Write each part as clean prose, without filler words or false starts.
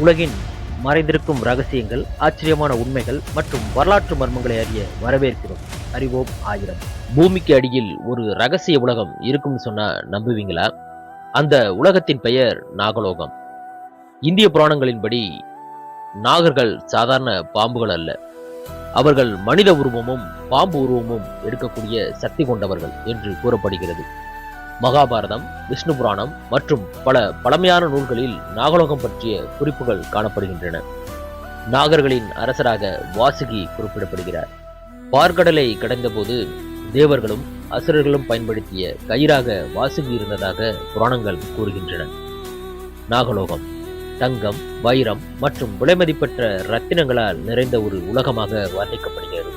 உலகின் மறைந்திருக்கும் ரகசியங்கள், ஆச்சரியமான உண்மைகள் மற்றும் வரலாற்று மர்மங்களை அறிய வரவேற்கிறோம். அறிவோம் ஆயிரம். பூமிக்கு அடியில் ஒரு ரகசிய உலகம் இருக்கும்னு சொன்னா நம்புவீங்களா? அந்த உலகத்தின் பெயர் நாகலோகம். இந்திய புராணங்களின்படி நாகர்கள் சாதாரண பாம்புகள் அல்ல. அவர்கள் மனித உருவமும் பாம்பு உருவமும் எடுக்கக்கூடிய சக்தி கொண்டவர்கள் என்று கூறப்படுகிறது. மகாபாரதம், விஷ்ணு புராணம் மற்றும் பல பழமையான நூல்களில் நாகலோகம் பற்றிய குறிப்புகள் காணப்படுகின்றன. நாகர்களின் அரசராக வாசுகி குறிப்பிடப்படுகிறார். பார்க்கடலை கடந்தபோது தேவர்களும் அசுரர்களும் பயன்படுத்திய கயிறாக வாசுகி இருந்ததாக புராணங்கள் கூறுகின்றன. நாகலோகம் தங்கம், வைரம் மற்றும் விலைமதிப்பற்ற ரத்தினங்களால் நிறைந்த ஒரு உலகமாக வர்ணிக்கப்படுகிறது.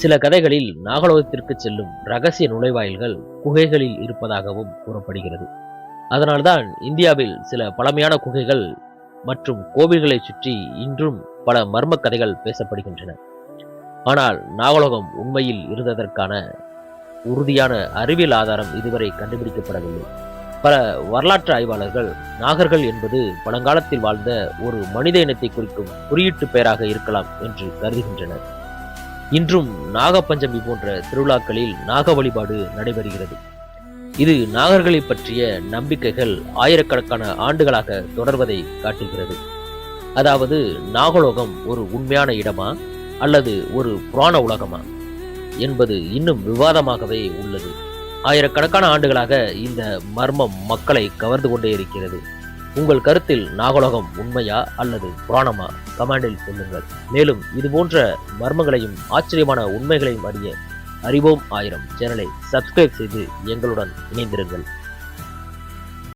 சில கதைகளில் நாகலோகத்திற்கு செல்லும் ரகசிய நுழைவாயில்கள் குகைகளில் இருப்பதாகவும் கூறப்படுகிறது. அதனால்தான் இந்தியாவில் சில பழமையான குகைகள் மற்றும் கோவில்களை சுற்றி இன்றும் பல மர்ம கதைகள் பேசப்படுகின்றன. ஆனால் நாகலோகம் உண்மையில் இருந்ததற்கான உறுதியான அறிவியல் ஆதாரம் இதுவரை கண்டுபிடிக்கப்படவில்லை. பல வரலாற்று ஆய்வாளர்கள் நாகர்கள் என்பது பழங்காலத்தில் வாழ்ந்த ஒரு மனித இனத்தை குறிக்கும் குறியீட்டு பெயராக இருக்கலாம் என்று கருதுகின்றனர். இன்றும் நாகப்பஞ்சமி போன்ற திருவிழாக்களில் நாக வழிபாடு நடைபெறுகிறது. இது நாகர்களை பற்றிய நம்பிக்கைகள் ஆயிரக்கணக்கான ஆண்டுகளாக தொடர்வதை காட்டுகிறது. அதாவது நாகலோகம் ஒரு உண்மையான இடமா அல்லது ஒரு புராண உலகமா என்பது இன்னும் விவாதமாகவே உள்ளது. ஆயிரக்கணக்கான ஆண்டுகளாக இந்த மர்மம் மக்களை கவர்ந்து கொண்டே இருக்கிறது. உங்கள் கருத்தில் நாகலோகம் உண்மையா அல்லது புராணமா? கமெண்டில் சொல்லுங்கள். மேலும் இது போன்ற மர்மங்களையும் ஆச்சரியமான உண்மைகளையும் அறிய அறிவோம் ஆயிரம் சேனலை சப்ஸ்கிரைப் செய்து எங்களுடன் இணைந்திருங்கள்.